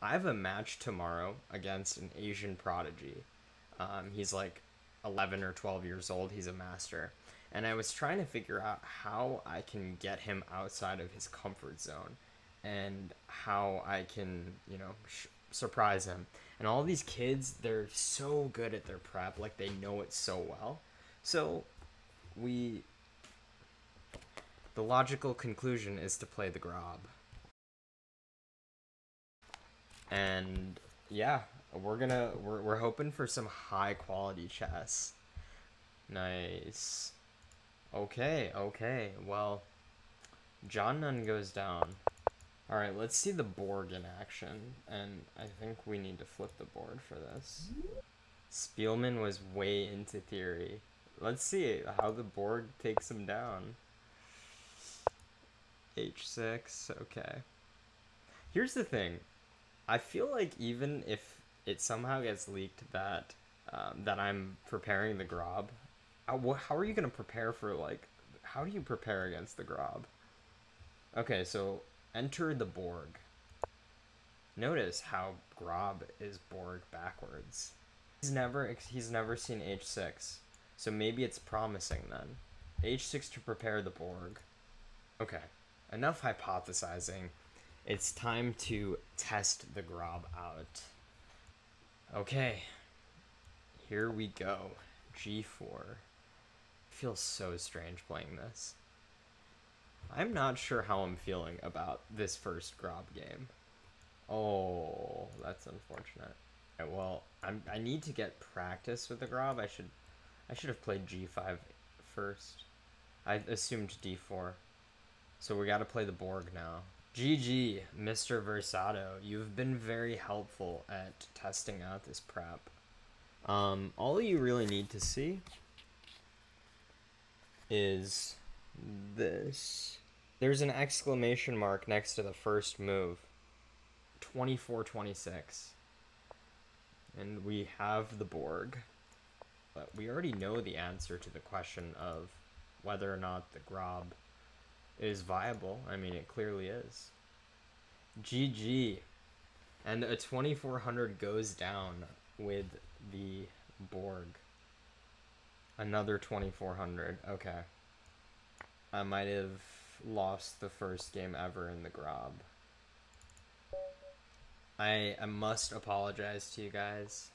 I have a match tomorrow against an Asian prodigy. He's like 11 or 12 years old. He's a master. And I was trying to figure out how I can get him outside of his comfort zone and how I can, surprise him. And all these kids, they're so good at their prep, like they know it so well. So we the logical conclusion is to play the Grob. And yeah, we're hoping for some high quality chess. Nice. Okay. Well, John Nunn goes down. Alright, let's see the Borg in action. And I think we need to flip the board for this. Spielman was way into theory. Let's see how the Borg takes him down. H6, okay. Here's the thing. I feel like even if it somehow gets leaked that that I'm preparing the Grob, how are you going to prepare for, like, how do you prepare against the Grob? Okay, so enter the Borg. Notice how Grob is Borg backwards. He's never seen H6, so maybe it's promising then. H6 to prepare the Borg. Okay, enough hypothesizing. It's time to test the Grob out. Okay, here we go. G4. Feels so strange playing this. I'm not sure how I'm feeling about this first Grob game. Oh, that's unfortunate. Okay, well, I need to get practice with the Grob. I should have played G5 first. I assumed D4. So we got to play the Borg now. GG, Mr. Versado. You've been very helpful at testing out this prep. All you really need to see is this. There's an exclamation mark next to the first move. 24-26. And we have the Borg. But we already know the answer to the question of whether or not the Grob is viable. I mean, it clearly is. GG. And a 2400 goes down with the Borg. Another 2400. Okay. I might have lost the first game ever in the Grob. I must apologize to you guys.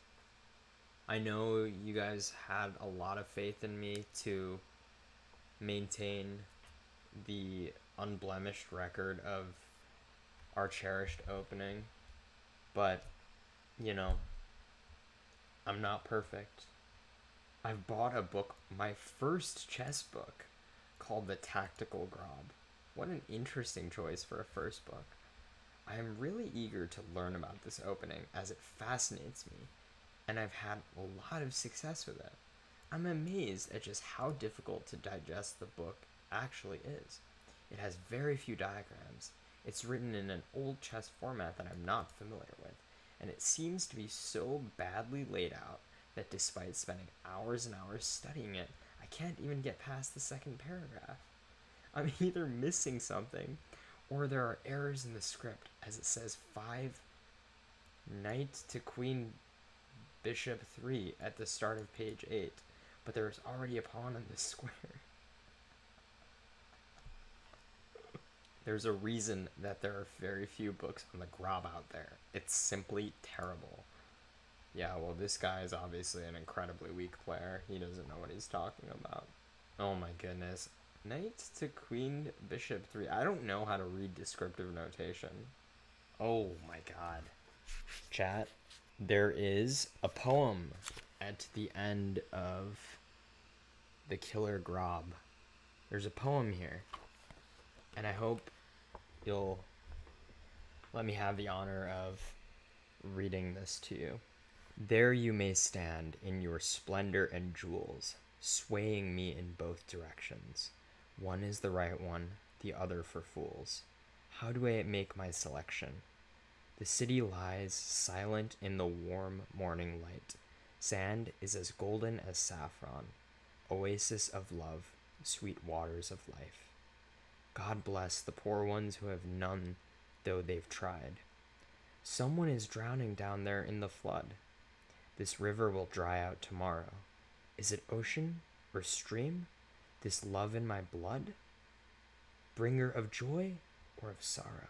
I know you guys had a lot of faith in me to maintain the unblemished record of our cherished opening, but I'm not perfect. I've bought a book, my first chess book, called The Tactical Grob. What an interesting choice for a first book. I am really eager to learn about this opening as it fascinates me, and I've had a lot of success with it. I'm amazed at just how difficult to digest the book actually is. It has very few diagrams. It's written in an old chess format that I'm not familiar with, and it seems to be so badly laid out that despite spending hours and hours studying it, I can't even get past the second paragraph. I'm either missing something, or there are errors in the script, as it says 5 knight to queen bishop 3 at the start of page 8, but there is already a pawn in this square. There's a reason that there are very few books on the Grob out there. It's simply terrible. Yeah, well, this guy is obviously an incredibly weak player. He doesn't know what he's talking about. Oh my goodness. Knight to queen bishop 3. I don't know how to read descriptive notation. Oh my god. Chat, there is a poem at the end of The Killer Grob. There's a poem here. And I hope you'll let me have the honor of reading this to you. There you may stand in your splendor and jewels, swaying me in both directions. One is the right one, the other for fools. How do I make my selection? The city lies silent in the warm morning light. Sand is as golden as saffron, oasis of love, sweet waters of life. God bless the poor ones who have none, though they've tried. Someone is drowning down there in the flood. This river will dry out tomorrow. Is it ocean or stream? This love in my blood? Bringer of joy or of sorrow?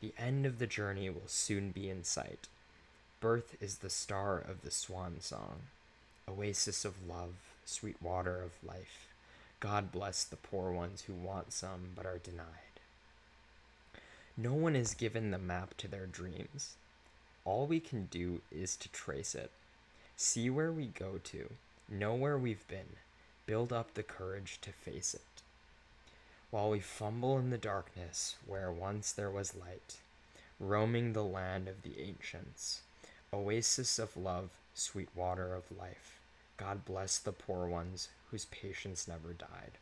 The end of the journey will soon be in sight. Birth is the star of the swan song. Oasis of love, sweet water of life. God bless the poor ones who want some but are denied. No one is given the map to their dreams. All we can do is to trace it. See where we go to, know where we've been, build up the courage to face it. While we fumble in the darkness where once there was light, roaming the land of the ancients, oasis of love, sweet water of life, God bless the poor ones whose patience never died.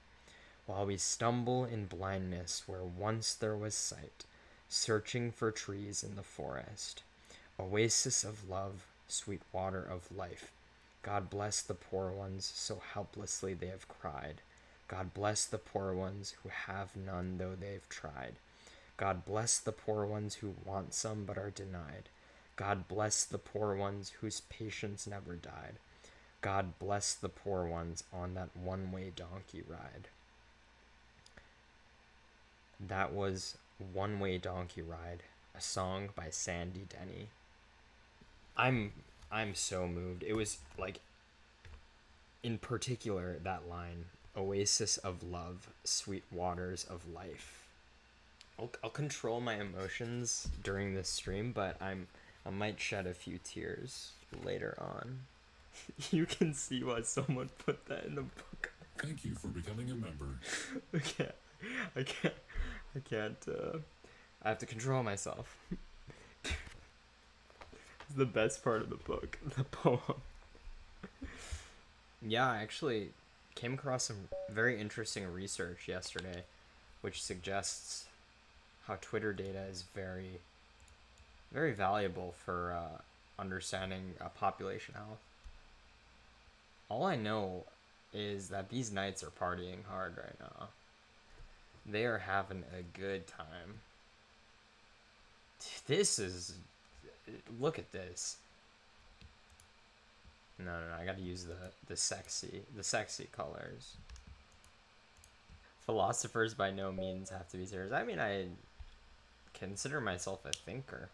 While we stumble in blindness where once there was sight, searching for trees in the forest, oasis of love, sweet water of life, God bless the poor ones so helplessly they have cried. God bless the poor ones who have none though they've tried. God bless the poor ones who want some but are denied. God bless the poor ones whose patience never died. God bless the poor ones on that one-way donkey ride. That was One-Way Donkey Ride, a song by Sandy Denny. I'm so moved. It was like, in particular, that line, oasis of love, sweet waters of life. I'll control my emotions during this stream, but I might shed a few tears later on. You can see why someone put that in the book. Thank you for becoming a member. Okay, I can't. I have to control myself. It's the best part of the book, the poem. Yeah, I actually came across some very interesting research yesterday, which suggests how Twitter data is very, very valuable for understanding population health. All I know is that these Knights are partying hard right now. They are having a good time. This is... Look at this. No, I gotta use the sexy colors. Philosophers by no means have to be serious. I mean, I consider myself a thinker.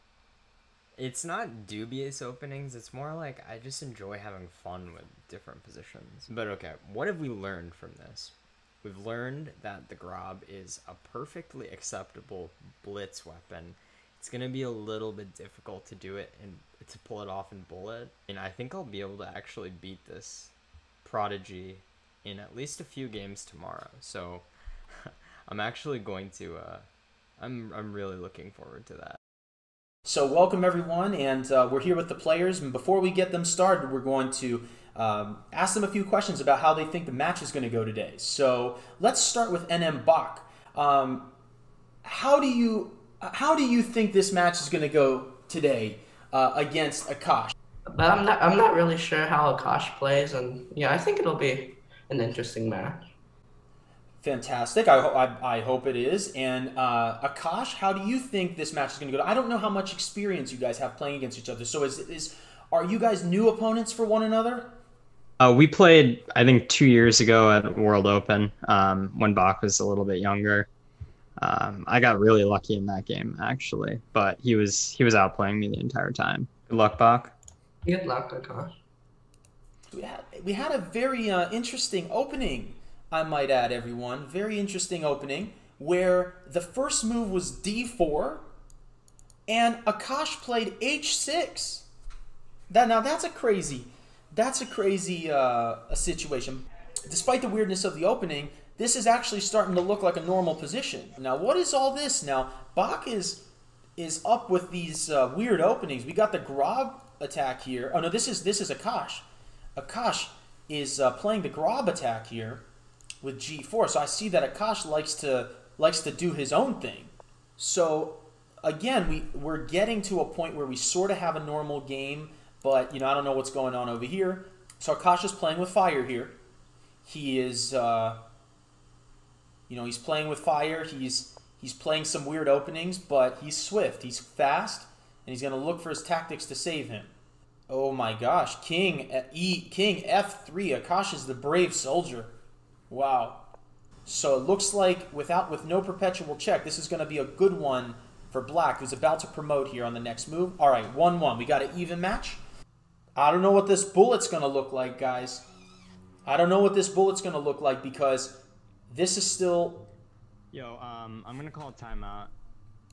It's not dubious openings, it's more like I just enjoy having fun with different positions. But okay, what have we learned from this? We've learned that the Grob is a perfectly acceptable blitz weapon. It's gonna be a little bit difficult to do it and to pull it off in bullet. And I think I'll be able to actually beat this Prodigy in at least a few games tomorrow. So I'm actually going to I'm really looking forward to that. So welcome everyone, and we're here with the players, and before we get them started, we're going to ask them a few questions about how they think the match is going to go today. So let's start with NM Bach. How do you think this match is going to go today against Aakaash? But I'm not really sure how Aakaash plays, and yeah, I think it'll be an interesting match. Fantastic. I hope it is. And Aakaash, how do you think this match is going to go? I don't know how much experience you guys have playing against each other. So are you guys new opponents for one another? We played, I think, 2 years ago at World Open when Bach was a little bit younger. I got really lucky in that game, actually, but he was outplaying me the entire time. Good luck, Bach. Good luck, Aakaash. We had a very interesting opening, I might add, everyone. Very interesting opening where the first move was D4 and Aakaash played H6. That's a crazy situation. Despite the weirdness of the opening, this is actually starting to look like a normal position. Now, what is all this? Now, Bach is up with these weird openings. We got the Grob attack here. Oh no, this is Aakaash. Aakaash is playing the Grob attack here with G4. So I see that Aakaash likes to do his own thing. So again, we're getting to a point where we sort of have a normal game, but I don't know what's going on over here. So Aakaash is playing with fire here. He is he's playing with fire. He's playing some weird openings, but he's swift. He's fast. he's going to look for his tactics to save him. Oh my gosh, King F3. Aakaash is the brave soldier. Wow. So it looks like with no perpetual check, this is going to be a good one for Black, who's about to promote here on the next move. All right, 1-1. We got an even match. I don't know what this bullet's going to look like, guys. I don't know what this bullet's going to look like because this is still... Yo, I'm going to call a timeout.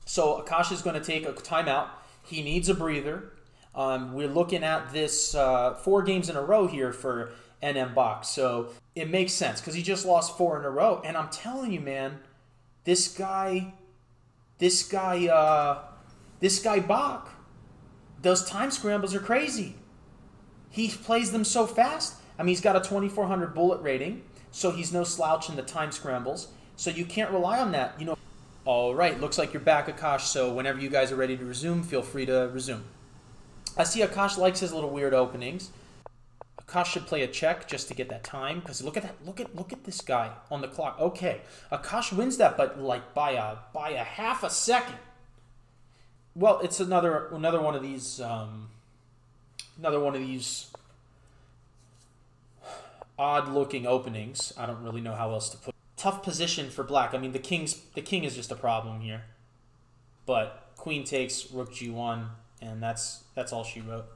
So Aakaash is going to take a timeout. He needs a breather. We're looking at this 4 games in a row here for NM Bach. So it makes sense because he just lost 4 in a row. And I'm telling you, man, this guy Bach, those time scrambles are crazy. He plays them so fast. I mean, he's got a 2400 bullet rating, so he's no slouch in the time scrambles. So you can't rely on that, you know. All right, looks like you're back, Aakaash. So whenever you guys are ready to resume, feel free to resume. I see Aakaash likes his little weird openings. Aakaash should play a check just to get that time, because look at that. Look at this guy on the clock. Okay, Aakaash wins that, but like by a half a second. Well, it's another one of these odd-looking openings. I don't really know how else to put it. Tough position for Black. I mean, the king is just a problem here. But queen takes, rook g1, and that's all she wrote.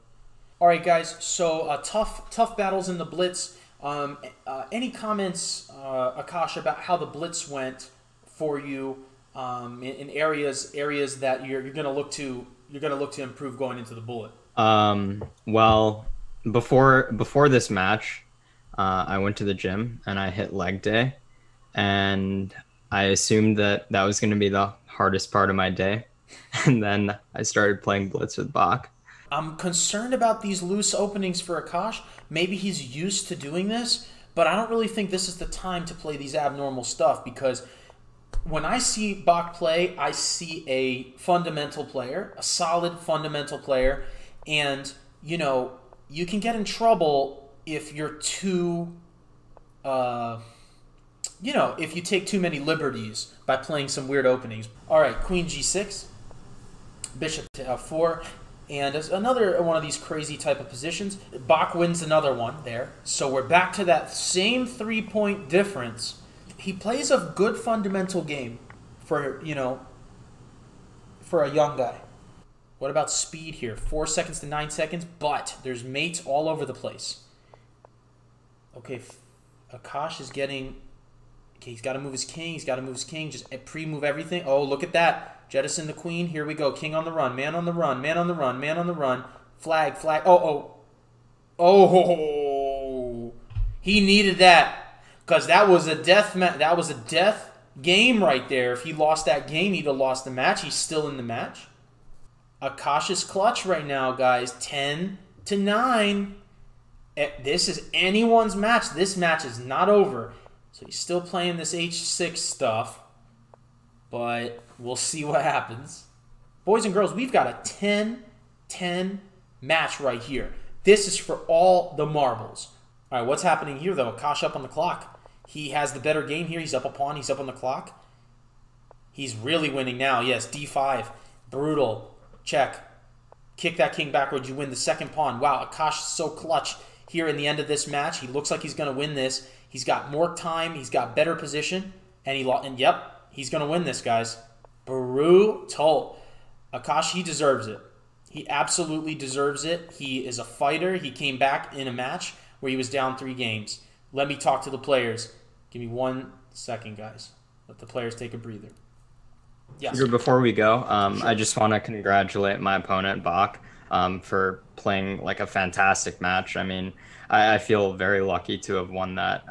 All right, guys. So tough battles in the blitz. Any comments, Aakaash, about how the blitz went for you in areas that you're gonna look to improve going into the bullet? Well, before this match, I went to the gym and I hit leg day, and I assumed that was going to be the hardest part of my day, and then I started playing blitz with Bach. I'm concerned about these loose openings for Aakaash. Maybe he's used to doing this, but I don't really think this is the time to play these abnormal stuff, because when I see Bach play, I see a fundamental player, a solid fundamental player, and, you know, you can get in trouble if you're too, if you take too many liberties by playing some weird openings. All right, queen g6, bishop to f4, and as another one of these crazy type of positions. Bach wins another one there. So we're back to that same 3-point difference. He plays a good fundamental game for, for a young guy. What about speed here? 4 seconds to 9 seconds, but there's mates all over the place. Okay, Aakaash is getting... Okay, he's got to move his king. Just pre-move everything. Oh, look at that. Jettison the queen. Here we go. King on the run. Man on the run. Man on the run. Man on the run. Flag. Oh. He needed that, because that was a death game right there. If he lost that game, he'd have lost the match. He's still in the match. Aakaash is clutch right now, guys. 10-9. This is anyone's match. This match is not over. So he's still playing this h6 stuff, but we'll see what happens. Boys and girls, we've got a 10-10 match right here. This is for all the marbles. All right, what's happening here, though? Aakaash up on the clock. He has the better game here. He's up a pawn. He's up on the clock. He's really winning now. Yes, d5. Brutal. Check. Kick that king backwards. You win the second pawn. Wow, Aakaash is so clutch here in the end of this match. He looks like he's going to win this. He's got more time. He's got better position. And yep, he's going to win this, guys. Brutal. Aakaash, he deserves it. He absolutely deserves it. He is a fighter. He came back in a match where he was down 3 games. Let me talk to the players. Give me 1 second, guys. Let the players take a breather. Yes. Before we go, sure. I just want to congratulate my opponent, Bach, for playing like a fantastic match. I mean, I feel very lucky to have won that.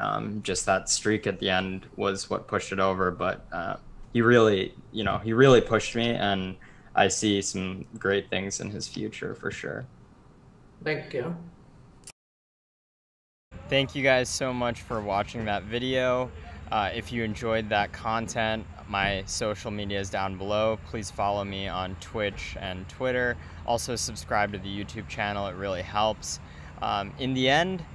Just that streak at the end was what pushed it over. But he really pushed me, and I see some great things in his future for sure. Thank you. Thank you guys so much for watching that video. If you enjoyed that content, my social media is down below. Please follow me on Twitch and Twitter. Also subscribe to the YouTube channel. It really helps. In the end,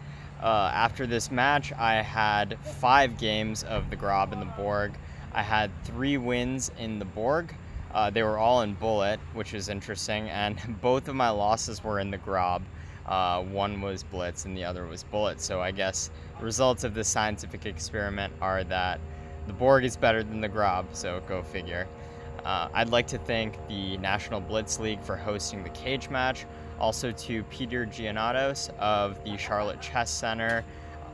after this match, I had 5 games of the Grob and the Borg. I had 3 wins in the Borg. They were all in bullet, which is interesting, and both of my losses were in the Grob. One was blitz and the other was bullet. So I guess the results of this scientific experiment are that the Borg is better than the Grob, so go figure. I'd like to thank the National Blitz League for hosting the cage match, also to Peter Giannatos of the Charlotte Chess Center.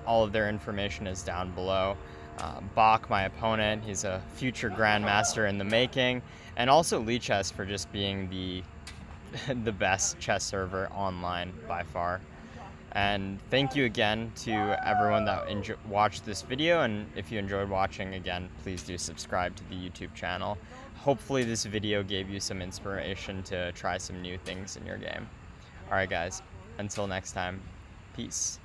All of their information is down below. Bach, my opponent, he's a future grandmaster in the making, and also Lee Chess for just being the best chess server online by far. And thank you again to everyone that watched this video, and if you enjoyed watching, again, please do subscribe to the YouTube channel. Hopefully this video gave you some inspiration to try some new things in your game. Alright guys, until next time, peace.